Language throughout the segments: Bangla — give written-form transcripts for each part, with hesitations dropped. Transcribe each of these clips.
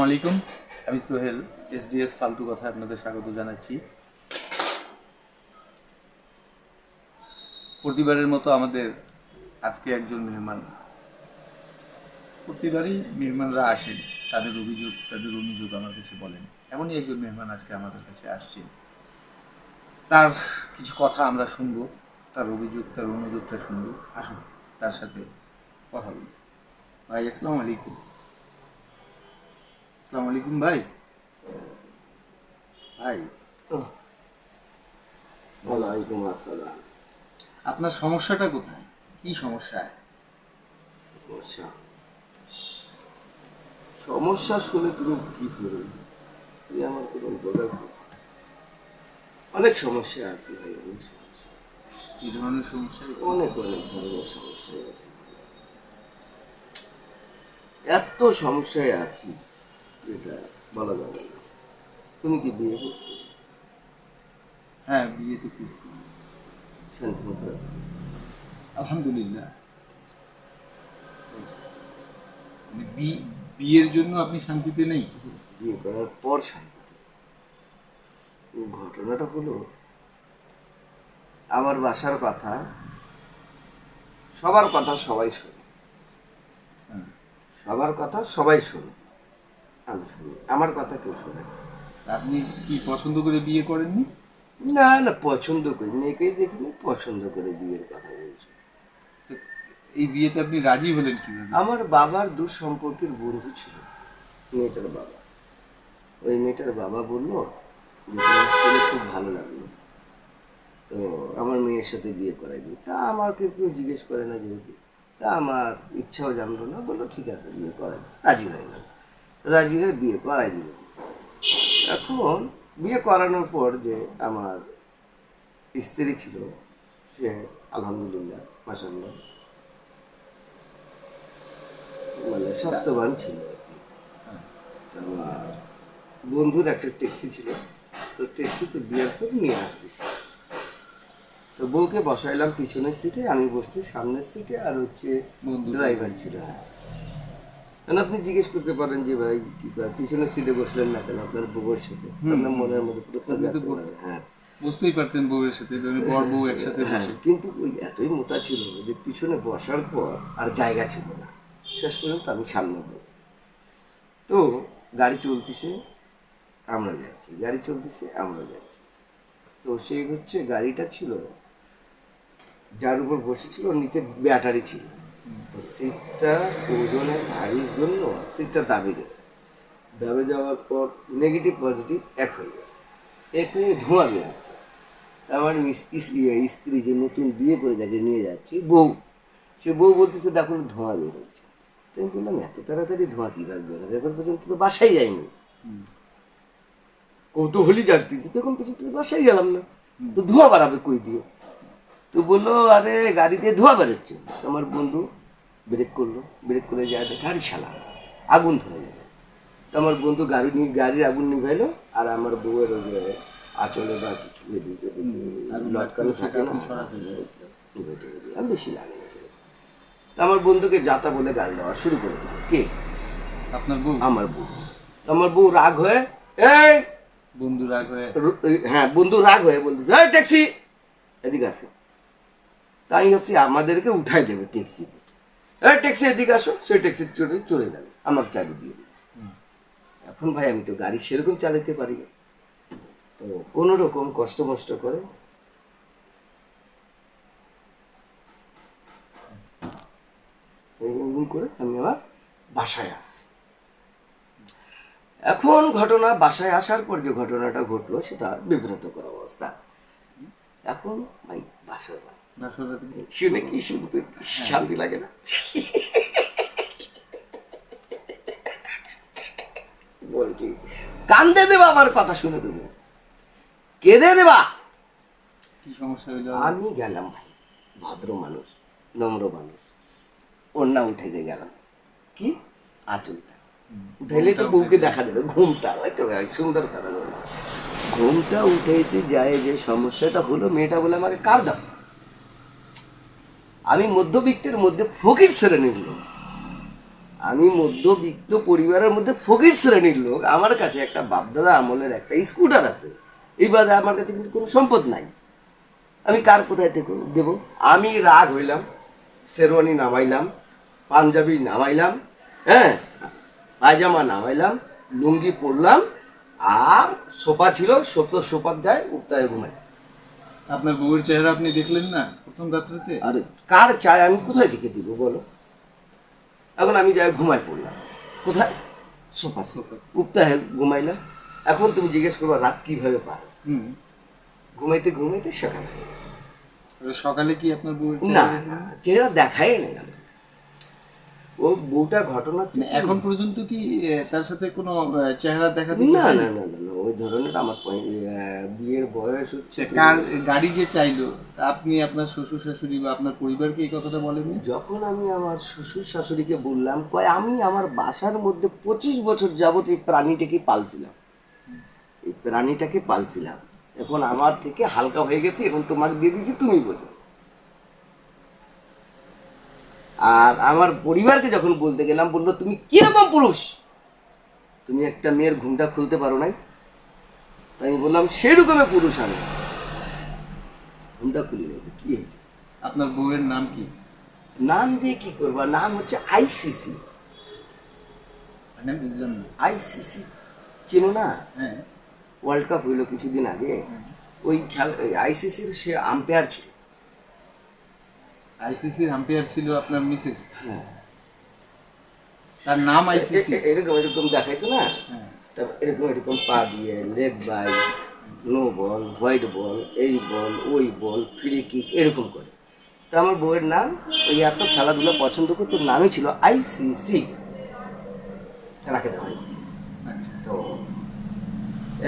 আসসালামাইকুম, আমি সোহেল এসডিএস ফালতু কথা আপনাদের স্বাগত জানাচ্ছি। প্রতিবারের মতো আমাদের আজকে একজন মেহমান, প্রতিবারই মেহমানরা আসেন, তাদের অনুযোগ আমার কাছে বলেন। এমনই একজন মেহমান আজকে আমাদের কাছে আসছেন। তার কিছু কথা আমরা শুনবো, তার অনুযোগটা শুনবো। আসুন তার সাথে কথা বলি। ভাই আসসালামু আলাইকুম। আসসালামু আলাইকুম ভাই। ভাই, ওয়ালাইকুম আসসালাম। আপনার সমস্যাটা কোথায়? কি সমস্যা? সমস্যা সমস্যা শুনে তুমি কি করবে? তুমি আমার কোনো বলার অনেক সমস্যা আছে ভাই, অনেক সমস্যা, কি ধরনের সমস্যা? অনেক অনেক ধরনের সমস্যা আছে। এত সমস্যায় আছি যেটা বলা যাবে না। তুমি কি বিয়ে করছো? হ্যাঁ, বিয়ে তো করছি। শান্তি মতো আছে? আলহামদুলিল্লাহ। মানে বিয়ের জন্য আপনি শান্তিতে নেই? বিয়ে করার পর শান্তিতে। ঘটনাটা হলো, আমার বাসার কথা, সবার কথা সবাই শোনে, হ্যাঁ। সবার কথা সবাই শোনে, আমি শুনি, আমার কথা কেউ শোনে না। আপনি কি পছন্দ করে বিয়ে করেননি? না না, পছন্দ করি, মেয়েকেই দেখিনি, পছন্দ করে বিয়ের কথা বলছি। তো এই বিয়েতে আপনি রাজি হলেন কিভাবে? আমার বাবার দূর সম্পর্কের বন্ধু ছিল মেয়েটার বাবা। ওই মেয়েটার বাবা বলল যে তোমার ছেলে খুব ভালো লাগলো, তো আমার মেয়ের সাথে বিয়ে করাই দিই। তা আমাকে কেউ জিজ্ঞেস করে না যেহেতু, তা আমার ইচ্ছাও জানলো না, বললো ঠিক আছে বিয়ে করাই। রাজি হয়ে গেল, রাজি হয়ে বিয়ে করাই দিল। এখন বিয়ে করানোর পর যে আমার স্ত্রী ছিল, সে আলহামদুলিল্লাহ মাশাআল্লাহ মানে স্বাস্থ্যবান ছিল আর কি। আমার বন্ধুর একটা ট্যাক্সি ছিল, তো ট্যাক্সিতে বিয়ের পর নিয়ে আসতেছি। তো বউকে বসাইলাম পিছনের সিটে, আমি বসছি সামনের সিটে, আর হচ্ছে বন্ধু ড্রাইভার ছিল। হ্যাঁ, কারণ আপনি জিজ্ঞেস করতে পারেন যে ভাই কি করে পিছনের সিটে বসলেন না কেন আপনার বউয়ের সাথে, আপনার মনের মধ্যে প্রশ্ন আপনি তো জাগতে পারে। হ্যাঁ বুঝতেই পারতেন বউয়ের সাথে, মানে বর বউ একসাথে হ্যাঁ, বসে। কিন্তু ওই এতই মোটা ছিল যে পিছনে বসার পর আর জায়গা ছিল না, শেষ পর্যন্ত আমি সামনে বসি। তো গাড়ি চলতেছে, আমরা যাচ্ছি, গাড়ি চলতেছে, আমরা যাচ্ছি। তো সেই হচ্ছে গাড়িটা ছিল, যার উপর বসেছিল ওর নিচে ব্যাটারি ছিল, তো সিটটা ওজনে ভারীর জন্য সিটটা দাবি গেছে। দাবে যাওয়ার পর নেগেটিভ পজিটিভ এক হয়ে গেছে, এক হয়ে ধোঁয়া বেরোচ্ছে। আমার স্ত্রী যে নতুন বিয়ে করে যাকে নিয়ে যাচ্ছি বউ, সে বউ বলতেছে দেখো ধোঁয়া বেরোচ্ছে। তো আমি বললাম এত তাড়াতাড়ি ধোঁয়া কীভাবে বেরোবে, এখন পর্যন্ত তো বাসায় যাইনি। কৌতূহলী জাগতেছি, তখন পর্যন্ত তো বাসায় গেলাম না, তো ধোঁয়া বাড়াবে কই দিয়ে? তো বললো আরে গাড়িতে ধোঁয়া বেরোচ্ছে। আমার বন্ধু ব্রেক করলো, ব্রেক করে যায় দেখে গাড়ি শালা আগুন ধরে গেছে। তো আমার বন্ধু গাড়ির আগুন নিভাইলো, আর আমার বউয়ের ওই যে আঁচলে বা কিছু লটকানো থাকে না, আমি বেশি লাগে না। তো আমার বন্ধুকে যাতা বলে গাল দেওয়া শুরু করে দিল। কে? আপনার বউ? আমার বউ। তো আমার বউ রাগ হয়ে, এই বন্ধু রাগ হয়ে? হ্যাঁ, বন্ধু রাগ হয়ে বলতেছে এই ট্যাক্সি এদিকে আসো। তা আমি ভাবছি আমাদেরকে উঠাই দেবে ট্যাক্সিতে, এই ট্যাক্সি এদিকে আসো। সেই ট্যাক্সি চড়ে চলে গেল, আমাকে চাবি দিয়ে দিল। এখন ভাই আমি তো গাড়ি সেরকম চালাতে পারি না, তো কোনো রকম কষ্ট মষ্ট করে এরকম করে আমি আমার বাসায় আসছি। এখন ঘটনা, বাসায় আসার পর যে ঘটনাটা ঘটলো সেটা বিব্রতকর অবস্থা। এখন ভাই বাসায় শুনে কি শুনতে শান্তি লাগে না? বলছি কান্দে দেবা, আমার কথা শুনে দেবো, কেঁদে দেবা। কি সমস্যা হইলো? আমি গেলাম ভাই, ভদ্র মানুষ, নম্র মানুষ, ওড়না উঠাইতে গেলাম, কি আঁচলটা উঠাইলে তো বউকে দেখা যাবে, ঘুমটা হয়তো সুন্দর কথা বলল। ঘুমটা উঠাইতে যায় যে সমস্যাটা হলো, মেয়েটা বলে আমাকে কার দাও। আমি মধ্যবিত্তের মধ্যে ফকির শ্রেণীর লোক, আমি মধ্যবিত্ত পরিবারের মধ্যে ফকির শ্রেণীর লোক, আমার কাছে একটা বাপদাদা আমলের একটা স্কুটার আছে, এই বাদে আমার কাছে কিন্তু কোনো সম্পদ নাই। আমি কার কোথায় থেকে দেবো? আমি রাগ হইলাম, শেরওয়ানি নামাইলাম, পাঞ্জাবি নামাইলাম, হ্যাঁ, পায়জামা নামাইলাম, লুঙ্গি পরলাম, আর সোফা ছিল, সোফার যায় উত্তায় ঘুমাই। আপনার বউয়ের চেহারা আপনি দেখলেন না প্রথম রাত্রিতে? আরে কার চায় আমি কোথায় থেকে দিব বলো? এখন আমি যাই ঘুমাই পড়লাম কোথায়? সোফা। উত্তায় ঘুমাইলাম। এখন তুমি জিজ্ঞেস করবো রাত কিভাবে পার? হুম। ঘুমাইতে ঘুমাইতে সকাল হয়ে গেল। সকালে কি আপনার বউয়ের না চেহারা না, চেহারা দেখাই নেই আমি। ও বউটার ঘটনা মানে এখন পর্যন্ত কি তার সাথে কোনো চেহারা দেখা না না না না না, ওই ধরনের আমার বিয়ের বয়স হচ্ছে। কার গাড়ি যে চাইলো, তা আপনি আপনার শ্বশুর শাশুড়ি বা আপনার পরিবারকে এই কথাটা বলেননি? যখন আমি আমার শ্বশুর শাশুড়িকে বললাম, কয় আমি আমার বাসার মধ্যে 25 বছর যাবত এই প্রাণীটাকে পালছিলাম, এই প্রাণীটাকে পালছিলাম, এখন আমার থেকে হালকা হয়ে গেছে, এখন তোমাকে দিয়ে দিচ্ছি, তুমি বোঝো। আর আমার পরিবারকে যখন বলতে গেলাম, বললো তুমি কিরকম পুরুষ, তুমি একটা মেয়ের ঘুমটা খুলতে পারো নাই? তাই আমি বললাম সেরকমের পুরুষ আমি, ঘুমটা খুলি নাই। তো কি হয়েছে? আপনার বউয়ের নাম কি? নাম দিয়ে কি করবা? নাম হচ্ছে আইসিসি। মানে বুঝলাম না। আইসিসি চেনো না? হ্যাঁ। ওয়ার্ল্ড কাপ হইলো কিছুদিন আগে, ওই খেলা আইসিসির সে আম্পায়ার ছিল। আইসিসির আম্পায়ার ছিল আপনার মিসেস? হ্যাঁ। তার নাম আইসিসি? এরকম এরকম দেখাইতো না, হ্যাঁ। তারপর এরকম এরকম পা দিয়ে leg bye, no ball, white ball, এই বল, ওই বল, ফ্রি কিক, এরকম করে। তো আমার বউয়ের নাম, ওই এত খেলাধুলা পছন্দ করতো, নামই ছিল আইসিসি, রাখে দেওয়া হয়েছে। আচ্ছা। তো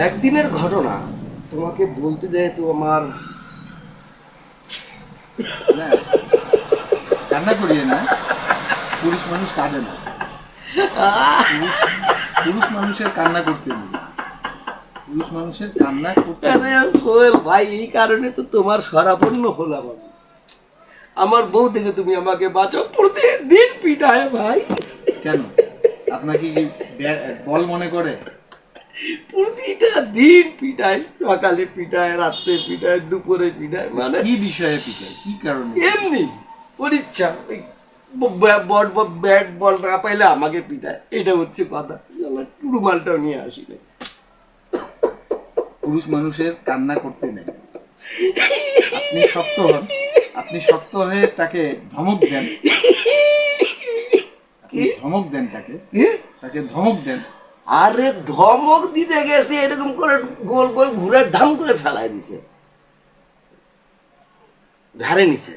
একদিনের ঘটনা তোমাকে বলতে দেয় তো আমার না, কান্না করিয়ে না, পুরুষ মানুষ কাঁদে না। পুরুষ মানুষের কান্না করতে নেই, পুরুষ মানুষের কান্না করতে নেই। আরে সোহেল ভাই, এই কারণে তো তোমার শরাবন্ন হলাম আমি। আমার বউ থেকে তুমি আমাকে বাঁচাও, প্রতিদিন পিটায় ভাই। কেন? আপনাকে কি বল মনে করে? প্রতিটা দিন পিটায়, সকালে পিটায়, রাত্রে পিটায়, দুপুরে পিটায়, মানে কি বিষয়ে পিটায়, কি কারণে? এমনি ওর ইচ্ছা। ব্যাট বল না পাইলে আমাকে পিটায়, এটা হচ্ছে কথা। রুমালটাও নিয়ে আসি না। পুরুষ মানুষের কান্না করতে নেই। আপনি শক্ত হন, আপনি শক্ত হয়ে তাকে ধমক দেন, ধমক দেন তাকে, তাকে ধমক দেন। আরে ধমক দিতে গেছে, এরকম করে গোল গোল ঘুরে ধাম করে ফেলায় দিছে, ঘাড়ে নিছে।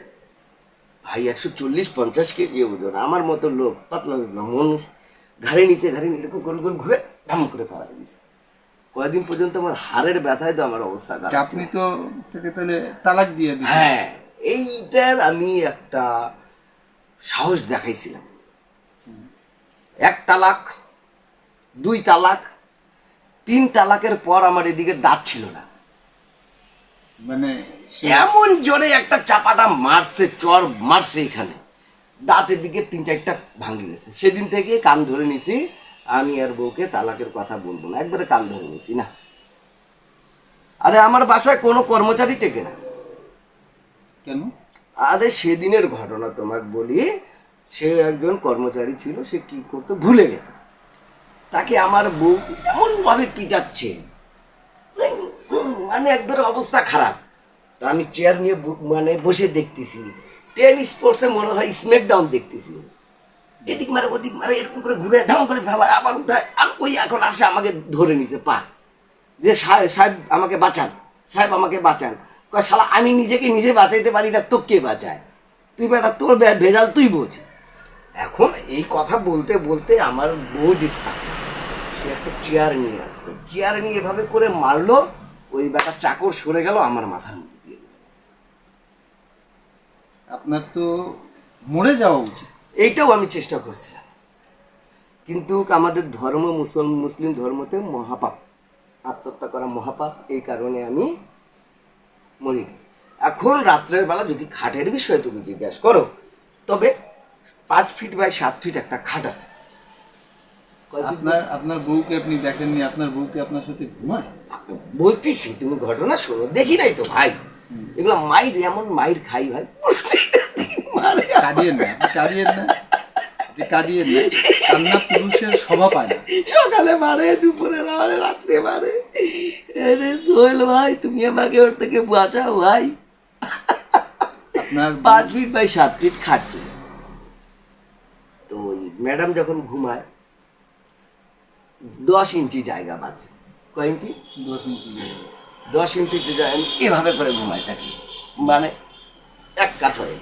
ভাই 140-50 কেজি ওজন, আমার মতো লোক, পাতলা মানুষ, ঘাড়ে নিচে এরকম গোল গোল ঘুরে ধাম করে ফেলায় দিছে। কয়েকদিন পর্যন্ত আমার হাড়ের ব্যথায় তো আমার অবস্থা খারাপ। আপনি তো তাকে তাহলে তালাক দিয়ে দিন। হ্যাঁ, এইটার আমি একটা সাহস দেখাইছিলাম। 1 তালাক, 2 তালাক, 3 তালাকের পর আমার এদিকে দাঁত ছিল না। মানে এমন জোরে একটা চাপাটা মারছে, চর মারছে এখানে, দাঁতের দিকে 3-4টা ভাঙে গেছে। সেদিন থেকে কান ধরে নিছি, আমি আর বউকে তালাকের কথা বলবো না, একবারে কান ধরে নিছি না। আরে আমার বাসায় কোনো কর্মচারী টেকে না। কেন? আরে সেদিনের ঘটনা তোমাকে বলি, সে একজন কর্মচারী ছিল, সে কি করতো ভুলে গেছে, তাকে আমার বউ এমন ভাবে পিটাচ্ছে, মানে একবারে অবস্থা খারাপ। তা আমি চেয়ার নিয়ে মানে বসে দেখতেছি, টেনিস স্পোর্টসে মনে হয় স্ম্যাকডাউন দেখতেছি, এদিক মারে ওদিক মারে, এরকম করে ঘুরে ধাম করে ফেলা, আবার উঠায়, আর ওই এখন আসে আমাকে ধরে নিছে পা, যে সাহেব আমাকে বাঁচান, সাহেব আমাকে বাঁচান। কয় শালা আমি নিজেকে নিজে বাঁচাইতে পারি না, তো কে বাঁচায়? তুই বেটা, তোর ভেজাল তুই বোঝ। এখন এই কথা বলতে বলতে আমার বউ যে আছে, সে একটা চেয়ার নিয়ে আসছে, চেয়ার নিয়ে এভাবে করে মারলো, ওই বেটা চাকর সরে গেল, আমার মাথার মধ্যে দিয়ে দিল। আপনার তো মরে যাওয়া উচিত। এইটাও আমি চেষ্টা করছিলাম, কিন্তু আমাদের ধর্ম মুসলিম ধর্মতে মহাপাপ, আত্মহত্যা করা মহাপাপ, এই কারণে আমি মরিনি। এখন রাত্রের বেলা যদি খাটের বিষয়ে তুমি জিজ্ঞাসা করো, তবে 5 ফিট বাই 7 ফিট একটা খাট আছে, আপনার আপনার বউকে আপনি দেখেননি, আপনার বউকে আপনার সাথে ঘুমায়? বলতেছি তুমি ঘটনা শোনো, দেখি নাই তো ভাই, এগুলো মাইর এমন মাইর খাই ভাই, মারে কাঁদিয়েন না, আপনি কাঁদিয়েন না, আপনি কাঁদিয়েন না। কান্না পুরুষের স্বভাব পায় না। সকালে মারে, দুপুরে মারে, রাত্রে মারে। আরে সোহেল ভাই, তুমি আমাকে ওর থেকে বাঁচাও ভাই। আপনার 5 ফিট বাই 7 ফিট খাচ্ছে। তো ওই ম্যাডাম যখন ঘুমায় 10 ইঞ্চি জায়গা বাঁচে। কয় ইঞ্চি? 10 ইঞ্চি। 10 ইঞ্চি জায়গা আমি এভাবে করে ঘুমায় থাকি, মানে এক কাত হয়ে,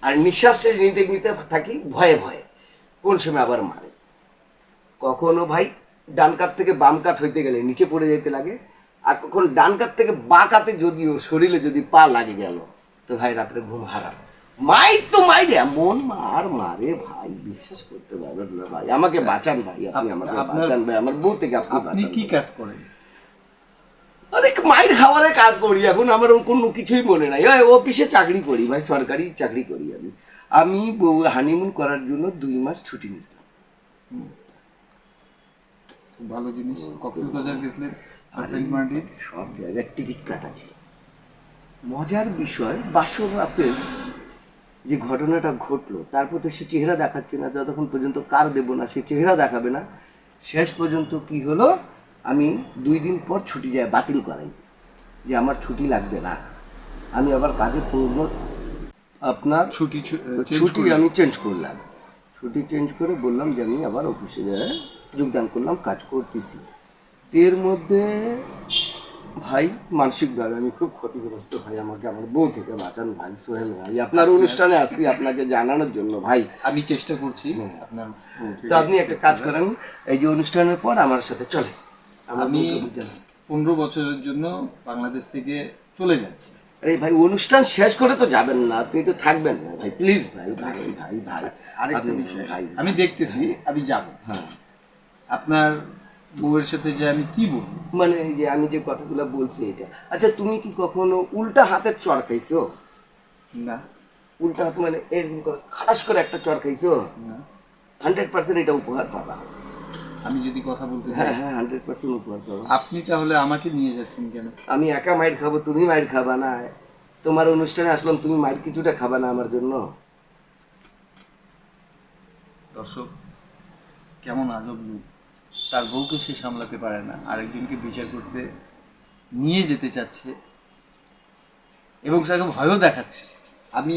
আর নিঃশ্বাসটা নিতে নিতে থাকি ভয়ে ভয়ে, কোন সময় আবার মারে। কখনো ভাই ডান কাত থেকে বাম কাত হইতে গেলে নিচে পড়ে যেতে লাগে, আর কখন ডান কাত থেকে বাঁ কাতে যদিও শরীরে যদি পা লাগে গেল, তো ভাই রাত্রে ঘুম হারাম। মাইর তো মাইর এমন মার মারে ভাই, বিশ্বাস করতে পারবেন না ভাই। আমাকে বাঁচান ভাই, আপনি আমাকে বাঁচান ভাই, আমার বউ থেকে আপনি আপনি বাঁচান। কি কাজ করেন? অনেক মাইর খাওয়ারে কাজ করি এখন, আমার ওর কোনো কিছুই মনে নাই। ওই অফিসে চাকরি করি ভাই, সরকারি চাকরি করি আমি। আমি বউ হানিমুন করার জন্য 2 মাস ছুটি নিয়েছিলাম। খুব ভালো জিনিস। কক্সবাজার গেছিলেন, সেন্ট মার্টিন, সব জায়গায় টিকিট কাটা ছিল। মজার বিষয়, বাসর রাতে যে ঘটনাটা ঘটলো, তারপর তো সে চেহারা দেখাচ্ছে না, যতক্ষণ পর্যন্ত কার দেবো না সে চেহারা দেখাবে না। শেষ পর্যন্ত কি হলো, আমি 2 দিন পর ছুটি যায় বাতিল করাইছি, যে আমার ছুটি লাগবে না। আমি আবার কাজে পূর্ণ আপনার ছুটি ছুটি আমি চেঞ্জ করলাম। ছুটি চেঞ্জ করে বললাম যে আমি আবার অফিসে যায় যোগদান করলাম, কাজ করতেছি। এর মধ্যে ভাই মানসিকভাবে আমি খুব ক্ষতিগ্রস্ত ভাই, আমাকে আমার বউ থেকে বাঁচান ভাই। সোহেল ভাই, আপনার অনুষ্ঠানে আসছি আপনাকে জানানোর জন্য ভাই। আমি চেষ্টা করছি আপনার। তো আপনি একটা কাজ করেন, এই যে অনুষ্ঠানের পর আমার সাথে চলে, আমি 15 বছরের জন্য বাংলাদেশ থেকে চলে যাচ্ছি। আরে ভাই, অনুষ্ঠান শেষ করে তো যাবেন না, আপনি তো থাকবেন না ভাই, প্লিজ ভাই ভাই ভাই ভাই। আরেকটা বিষয়, আমি দেখতেছি, আমি যাব। হ্যাঁ, আপনার বউয়ের সাথে যে আমি কি বলবো, মানে এই যে আমি যে কথাগুলো বলছি এটা। আচ্ছা, তুমি কি কখনো উল্টা হাতের চড় খাইছো? না উল্টা হাত মানে এরকম করে খাটাস করে একটা চড় খাইছো? না 100% এটা উপহার পাবা। আমি যদি কথা বলতে চাই, হ্যাঁ হ্যাঁ, 100% উপহার পাবা। আপনি তাহলে আমাকে নিয়ে যাচ্ছেন কেন? আমি একা মাইর খাবো, তুমি মাইর খাবা না? তোমার অনুষ্ঠানে আসলাম, তুমি মাইর কিছুটা খাবা না আমার জন্য? দর্শক, কেমন আজব লোক, তার বউকে সে সামলাতে পারে না, আরেকজনকে বিচার করতে নিয়ে যেতে চাচ্ছে এবং তাকে ভয়ও দেখাচ্ছে। আমি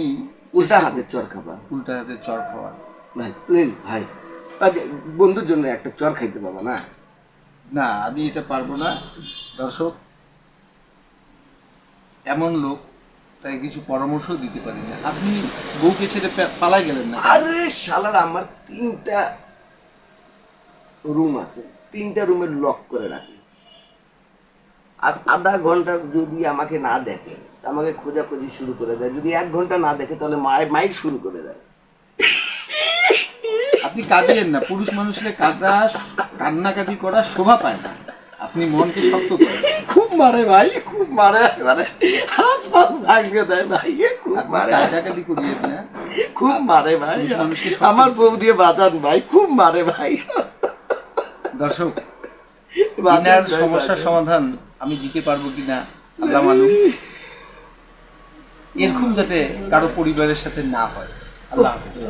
উল্টা হাতের চড় খাবা? উল্টা হাতের চড় খাওয়া? ভাই প্লিজ ভাই, আগে বন্ধুর জন্য একটা চড় খাইতে পাবা না? না, আমি এটা পারবো না। দর্শক, এমন লোক, তাই কিছু পরামর্শ দিতে পারি না। আপনি বউকে ছেড়ে পালাই গেলেন না? আরে শালার, আমার 3টা রুম আছে, 3টা রুমে লক করে রাখি। আর আধা ঘন্টা যদি আমাকে না দেখে, আমাকে খোঁজাখুঁজি শুরু করে দেয়। যদি 1 ঘন্টা না দেখে, তাহলে মাইট শুরু করে দেয়। আপনি কাঁদিয়েন না, পুরুষ মানুষকে কান্নাকাটি করা শোভা পায় না। আপনি মনকে শক্ত করেন। খুব মারে ভাই, খুব মারে, মানে হাত পা ভাঙিয়ে দেয় ভাই, খুব মারে। কান্নাকাটি করিয়েন না, খুব মারে ভাই, পুরুষ মানুষকে আমার বউ দিয়ে বাঁচান ভাই, খুব মারে ভাই। দর্শক, ইনার সমস্যার সমাধান আমি দিতে পারবো কিনা আল্লাহ মালুম। এরকম যাতে কারো পরিবারের সাথে না হয়। আল্লাহ হাফেজ।